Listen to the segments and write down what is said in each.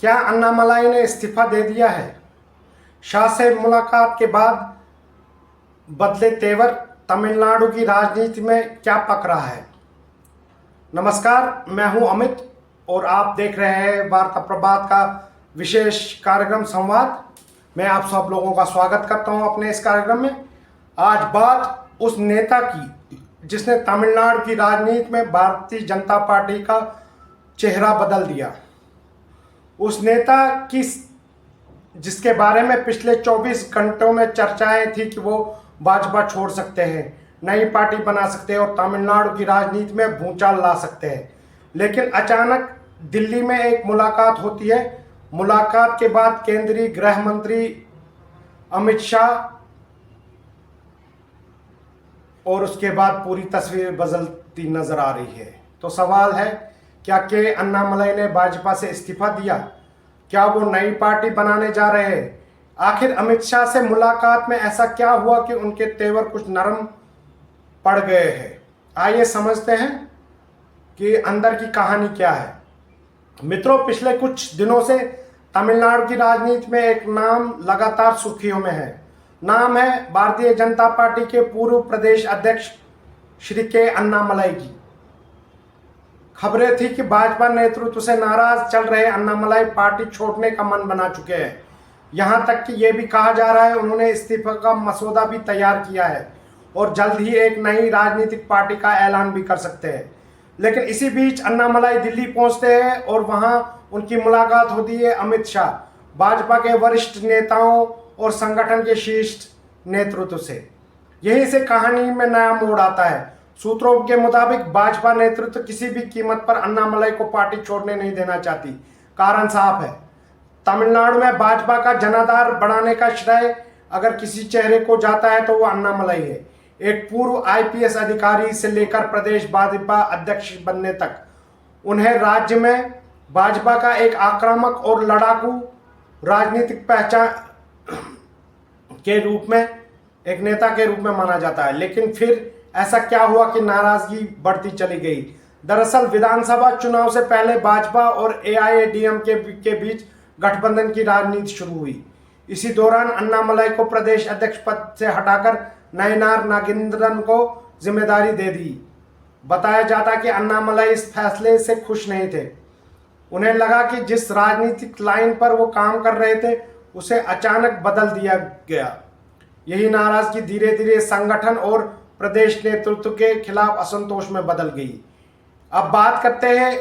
क्या अन्नामलाई ने इस्तीफा दे दिया है? शाह से मुलाकात के बाद बदले तेवर, तमिलनाडु की राजनीति में क्या पक रहा है? नमस्कार, मैं हूं अमित और आप देख रहे हैं वार्ता प्रभात का विशेष कार्यक्रम संवाद। मैं आप सब लोगों का स्वागत करता हूं अपने इस कार्यक्रम में। आज बात उस नेता की जिसने तमिलनाडु की राजनीति में भारतीय जनता पार्टी का चेहरा बदल दिया। उस नेता की जिसके बारे में पिछले 24 घंटों में चर्चाएं थी कि वो भाजपा छोड़ सकते हैं, नई पार्टी बना सकते हैं और तमिलनाडु की राजनीति में भूचाल ला सकते हैं। लेकिन अचानक दिल्ली में एक मुलाकात होती है। मुलाकात के बाद केंद्रीय गृह मंत्री अमित शाह और उसके बाद पूरी तस्वीर बदलती नजर आ रही है। तो सवाल है, क्या के अन्नामलाई ने भाजपा से इस्तीफा दिया? क्या वो नई पार्टी बनाने जा रहे हैं? आखिर अमित शाह से मुलाकात में ऐसा क्या हुआ कि उनके तेवर कुछ नरम पड़ गए हैं? आइए समझते हैं कि अंदर की कहानी क्या है। मित्रों, पिछले कुछ दिनों से तमिलनाडु की राजनीति में एक नाम लगातार सुर्खियों में है। नाम है भारतीय जनता पार्टी के पूर्व प्रदेश अध्यक्ष श्री के अन्नामलाई की। खबरें थी कि भाजपा नेतृत्व से नाराज चल रहे अन्नामलाई पार्टी छोड़ने का मन बना चुके हैं। यहां तक कि यह भी कहा जा रहा है उन्होंने इस्तीफा का मसौदा भी तैयार किया है और जल्द ही एक नई राजनीतिक पार्टी का ऐलान भी कर सकते हैं। लेकिन इसी बीच अन्नामलाई दिल्ली पहुंचते हैं और वहां उनकी मुलाकात होती है अमित शाह, भाजपा के वरिष्ठ नेताओं और संगठन के शीर्ष नेतृत्व से। यहीं से कहानी में नया मोड़ आता है। सूत्रों के मुताबिक भाजपा नेतृत्व किसी भी कीमत पर अन्नामलाई को पार्टी छोड़ने नहीं देना चाहती। कारण साफ है, तमिलनाडु में भाजपा का जनाधार बढ़ाने का श्रेय अगर किसी चेहरे को जाता है तो वो अन्नामलाई है। एक पूर्व आईपीएस अधिकारी से लेकर प्रदेश भाजपा अध्यक्ष बनने तक उन्हें राज्य में भाजपा का एक आक्रामक और लड़ाकू राजनीतिक पहचान के रूप में, एक नेता के रूप में माना जाता है। लेकिन फिर ऐसा क्या हुआ कि नाराजगी बढ़ती चली गई? दरअसल विधानसभा चुनाव से पहले भाजपा और एआईएडीएमके के बीच गठबंधन की राजनीति शुरू हुई। इसी दौरान अन्नामलाई को प्रदेश अध्यक्ष पद से हटाकर नयनार नागेंद्रन को जिम्मेदारी दे दी। बताया जाता कि अन्नामलाई इस फैसले से खुश नहीं थे। उन्हें लगा कि जिस राजनीतिक लाइन पर वो काम कर रहे थे उसे अचानक बदल दिया गया। यही नाराजगी धीरे धीरे संगठन और प्रदेश नेतृत्व के खिलाफ असंतोष में बदल गई। अब बात करते हैं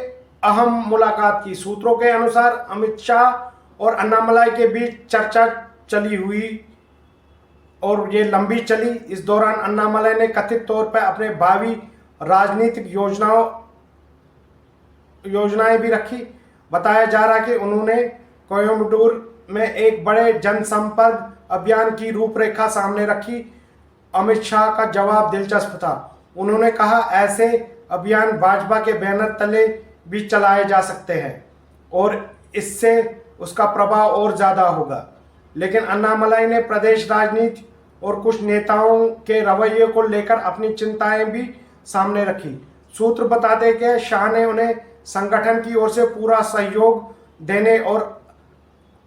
अहम मुलाकात की। सूत्रों के अनुसार अमित शाह और अन्नामलाई के बीच चर्चा चली हुई और ये लंबी चली। इस दौरान अन्नामलाई ने कथित तौर पर अपने भावी राजनीतिक योजनाएं भी रखी। बताया जा रहा कि उन्होंने कोयम्बटूर में एक बड़े जनसंपर्क अभियान की रूपरेखा सामने रखी। अमित शाह का जवाब दिलचस्प था। उन्होंने कहा, ऐसे अभियान भाजपा के बैनर तले भी चलाए जा सकते हैं और इससे उसका प्रभाव और ज्यादा होगा। लेकिन अन्नामलाई ने प्रदेश राजनीति और कुछ नेताओं के रवैये को लेकर अपनी चिंताएं भी सामने रखी। सूत्र बताते हैं कि शाह ने उन्हें संगठन की ओर से पूरा सहयोग देने और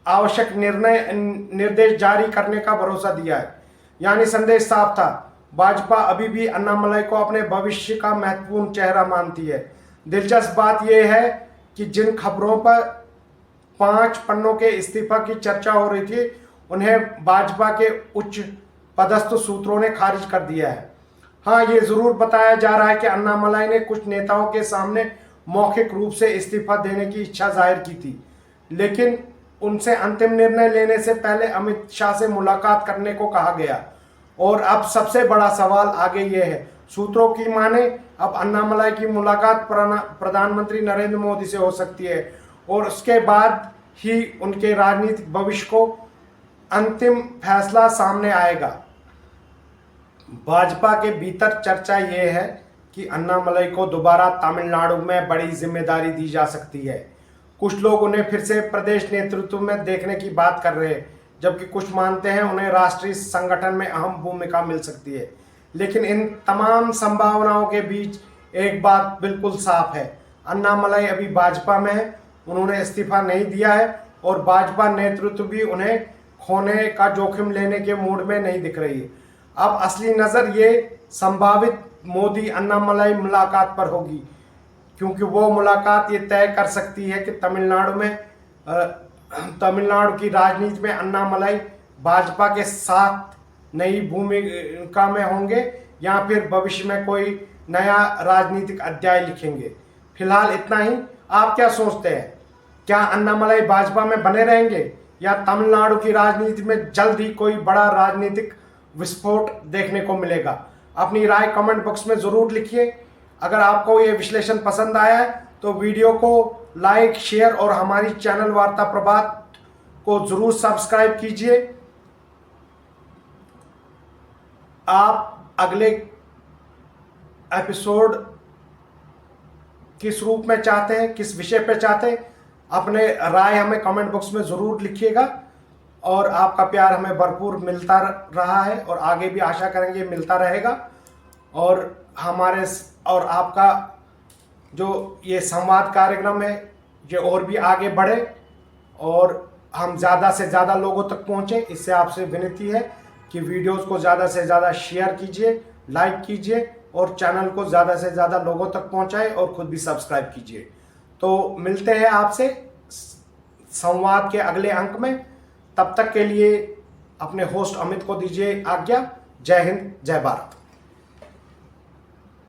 आवश्यक निर्देश जारी करने का भरोसा दिया है। यानी संदेश साफ था, भाजपा अभी भी अन्नामलाई को अपने भविष्य का महत्वपूर्ण चेहरा मानती है। दिलचस्प बात यह है कि जिन खबरों पर 5 पन्नों के इस्तीफा की चर्चा हो रही थी उन्हें भाजपा के उच्च पदस्थ सूत्रों ने खारिज कर दिया है। हाँ, ये जरूर बताया जा रहा है कि अन्नामलाई ने कुछ नेताओं के सामने मौखिक रूप से इस्तीफा देने की इच्छा जाहिर की थी, लेकिन उनसे अंतिम निर्णय लेने से पहले अमित शाह से मुलाकात करने को कहा गया। और अब सबसे बड़ा सवाल आगे ये है, सूत्रों की माने अब अन्नामलाई की मुलाकात प्रधानमंत्री नरेंद्र मोदी से हो सकती है और उसके बाद ही उनके राजनीतिक भविष्य को अंतिम फैसला सामने आएगा। भाजपा के भीतर चर्चा ये है कि अन्नामलाई को दोबारा तमिलनाडु में बड़ी जिम्मेदारी दी जा सकती है। कुछ लोग उन्हें फिर से प्रदेश नेतृत्व में देखने की बात कर रहे हैं, जबकि कुछ मानते हैं उन्हें राष्ट्रीय संगठन में अहम भूमिका मिल सकती है। लेकिन इन तमाम संभावनाओं के बीच एक बात बिल्कुल साफ है, अन्नामलाई अभी भाजपा में है उन्होंने इस्तीफा नहीं दिया है और भाजपा नेतृत्व भी उन्हें खोने का जोखिम लेने के मूड में नहीं दिख रही है। अब असली नज़र ये संभावित मोदी अन्नामलाई मुलाकात पर होगी, क्योंकि वो मुलाकात ये तय कर सकती है कि तमिलनाडु की राजनीति में अन्नामलाई भाजपा के साथ नई भूमिका में होंगे या फिर भविष्य में कोई नया राजनीतिक अध्याय लिखेंगे। फिलहाल इतना ही। आप क्या सोचते हैं, क्या अन्नामलाई भाजपा में बने रहेंगे या तमिलनाडु की राजनीति में जल्द ही कोई बड़ा राजनीतिक विस्फोट देखने को मिलेगा? अपनी राय कमेंट बॉक्स में ज़रूर लिखिए। अगर आपको ये विश्लेषण पसंद आया है तो वीडियो को लाइक, शेयर और हमारी चैनल वार्ता प्रभात को ज़रूर सब्सक्राइब कीजिए। आप अगले एपिसोड किस रूप में चाहते हैं, किस विषय पे चाहते हैं, अपने राय हमें कमेंट बॉक्स में ज़रूर लिखिएगा। और आपका प्यार हमें भरपूर मिलता रहा है और आगे भी आशा करेंगे मिलता रहेगा। और आपका जो ये संवाद कार्यक्रम है ये और भी आगे बढ़े और हम ज़्यादा से ज़्यादा लोगों तक पहुँचे। इससे आपसे विनती है कि वीडियोस को ज़्यादा से ज़्यादा शेयर कीजिए, लाइक कीजिए और चैनल को ज़्यादा से ज़्यादा लोगों तक पहुँचाएं और ख़ुद भी सब्सक्राइब कीजिए। तो मिलते हैं आपसे संवाद के अगले अंक में। तब तक के लिए अपने होस्ट अमित को दीजिए आज्ञा। जय हिंद, जय भारत।